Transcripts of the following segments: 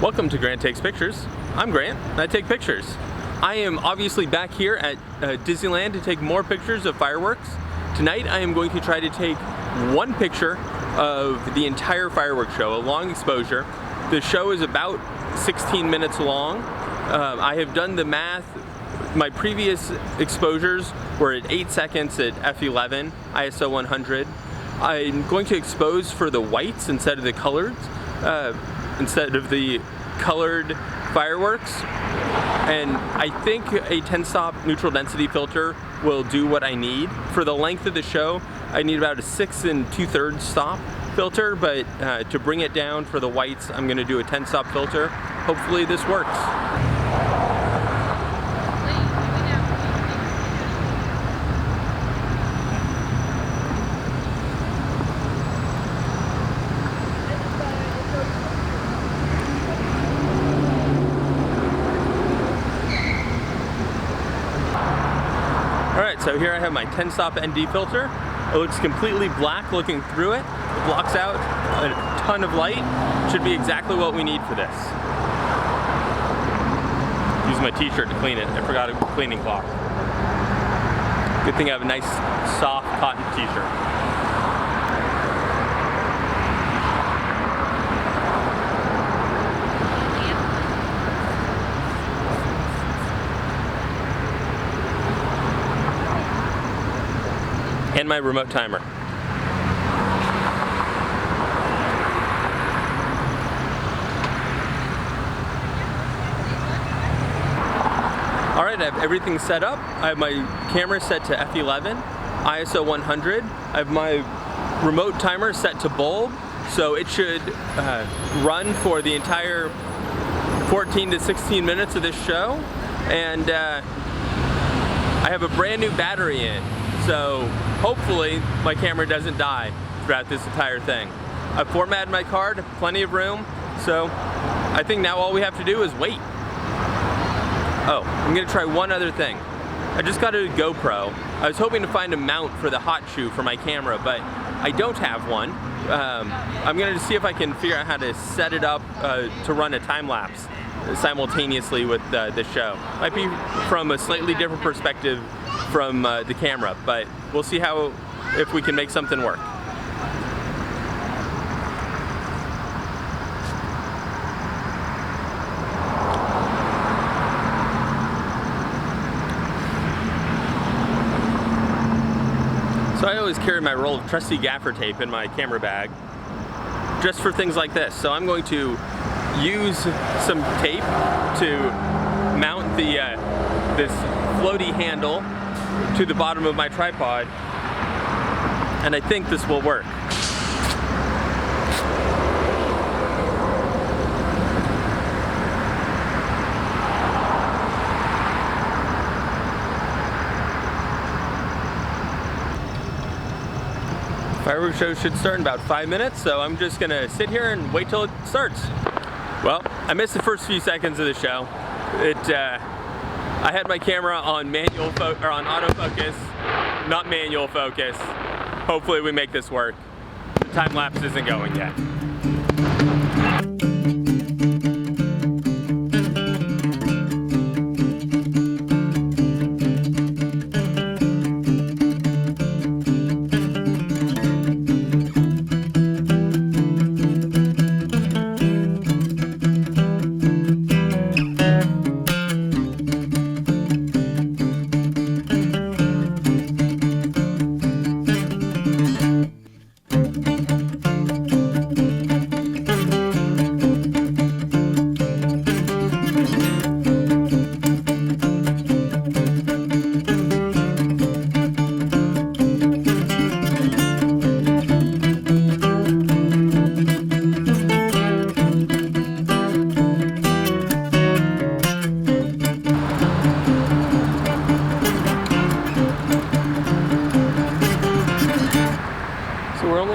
Welcome to Grant Takes Pictures. I'm Grant, and I take pictures. I am obviously back here at Disneyland to take more pictures of fireworks. Tonight I am going to try to take one picture of the entire fireworks show, a long exposure. The show is about 16 minutes long. I have done the math. My previous exposures were at 8 seconds at f11, ISO 100. I'm going to expose for the whites instead of the colors, instead of the colored fireworks. And I think a 10-stop neutral density filter will do what I need. For the length of the show, I need about a 6 2/3 stop filter, but to bring it down for the whites, I'm going to do a 10-stop filter. Hopefully this works. So here I have my 10-stop ND filter. It looks completely black looking through it. It blocks out a ton of light. Should be exactly what we need for this. Use my t-shirt to clean it. I forgot a cleaning cloth. Good thing I have a nice soft cotton t-shirt. And my remote timer. Alright, I have everything set up. I have my camera set to f11, ISO 100. I have my remote timer set to bulb, so it should run for the entire 14 to 16 minutes of this show. And I have a brand new battery in. So hopefully my camera doesn't die throughout this entire thing. I've formatted my card, plenty of room, so I think now all we have to do is wait. Oh, I'm gonna try one other thing. I just got a GoPro. I was hoping to find a mount for the hot shoe for my camera, but I don't have one. I'm gonna see if I can figure out how to set it up to run a time lapse simultaneously with the show. Might be from a slightly different perspective from the camera, but we'll see if we can make something work. So I always carry my roll of trusty gaffer tape in my camera bag just for things like this. So I'm going to use some tape to mount this floaty handle to the bottom of my tripod, and I think this will work. Fireworks show should start in about 5 minutes, so I'm just gonna sit here and wait till it starts. Well, I missed the first few seconds of the show. I had my camera on on autofocus, not manual focus. Hopefully we make this work. The time lapse isn't going yet.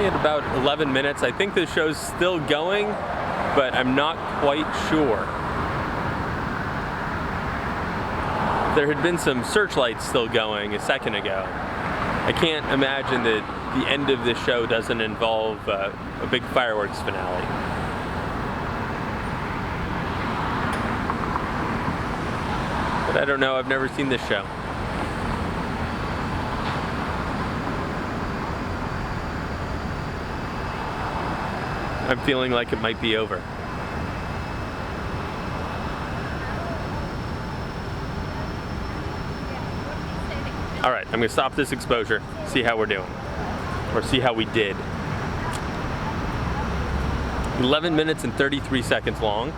About 11 minutes. I think the show's still going, but I'm not quite sure. There had been some searchlights still going a second ago. I can't imagine that the end of this show doesn't involve a big fireworks finale. I don't know, I've never seen this show. I'm feeling like it might be over. All right, I'm gonna stop this exposure, see how we're doing, or see how we did. 11 minutes and 33 seconds long.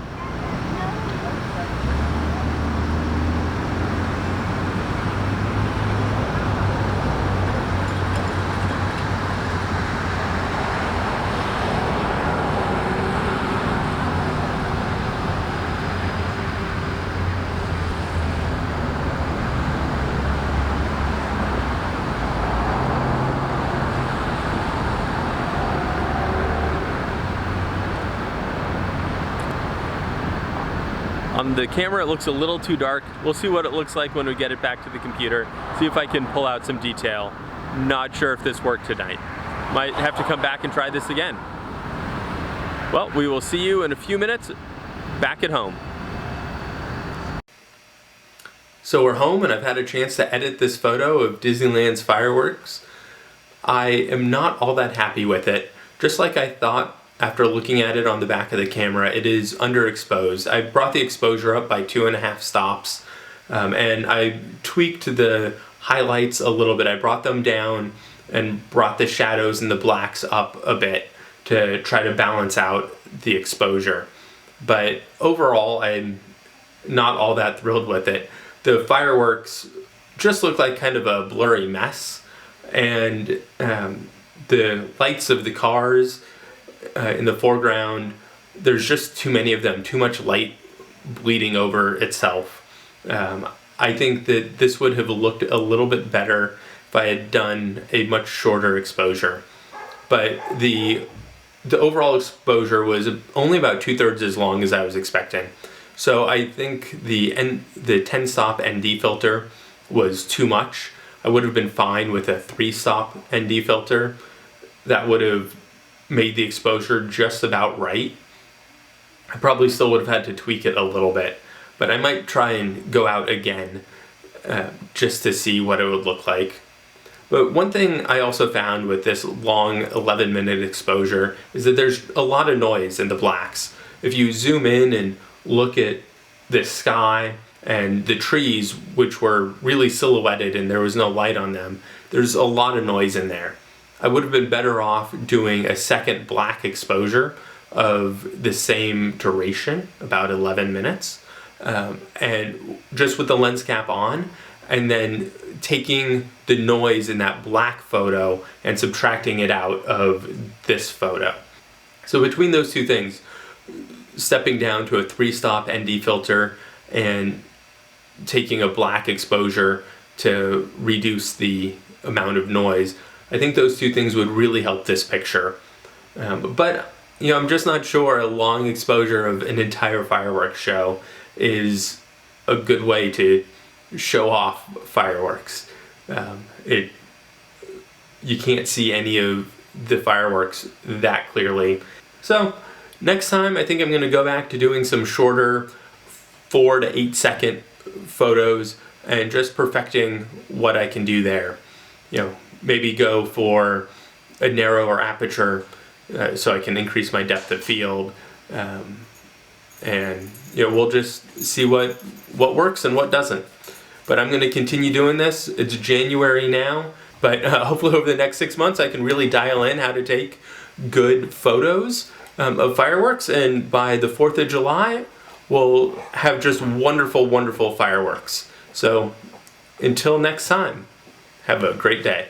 On the camera, it looks a little too dark. We'll see what it looks like when we get it back to the computer. See if I can pull out some detail. Not sure if this worked tonight. Might have to come back and try this again. Well, we will see you in a few minutes back at home. So we're home and I've had a chance to edit this photo of Disneyland's fireworks. I am not all that happy with it. Just like I thought after looking at it on the back of the camera, it is underexposed. I brought the exposure up by 2.5 stops, and I tweaked the highlights a little bit. I brought them down and brought the shadows and the blacks up a bit to try to balance out the exposure. But overall, I'm not all that thrilled with it. The fireworks just look like kind of a blurry mess, and the lights of the cars in the foreground, there's just too many of them, too much light bleeding over itself. I think that this would have looked a little bit better if I had done a much shorter exposure. But the overall exposure was only about 2/3 as long as I was expecting. So I think the 10-stop ND filter was too much. I would have been fine with a 3-stop ND filter. That would have made the exposure just about right. I probably still would have had to tweak it a little bit, but I might try and go out again just to see what it would look like. But one thing I also found with this long 11-minute exposure is that there's a lot of noise in the blacks. If you zoom in and look at the sky and the trees, which were really silhouetted and there was no light on them, there's a lot of noise in there. I would have been better off doing a second black exposure of the same duration, about 11 minutes, and just with the lens cap on, and then taking the noise in that black photo and subtracting it out of this photo. So between those two things, stepping down to a 3-stop ND filter and taking a black exposure to reduce the amount of noise, I think those two things would really help this picture. But you know, I'm just not sure a long exposure of an entire fireworks show is a good way to show off fireworks. You can't see any of the fireworks that clearly. So next time I think I'm going to go back to doing some shorter 4 to 8 second photos and just perfecting what I can do there. You know, maybe go for a narrower aperture so I can increase my depth of field, and you know, we'll just see what works and what doesn't. But I'm going to continue doing this. It's January now, but hopefully over the next 6 months I can really dial in how to take good photos of fireworks, and by the 4th of July we'll have just wonderful, wonderful fireworks. So until next time, have a great day.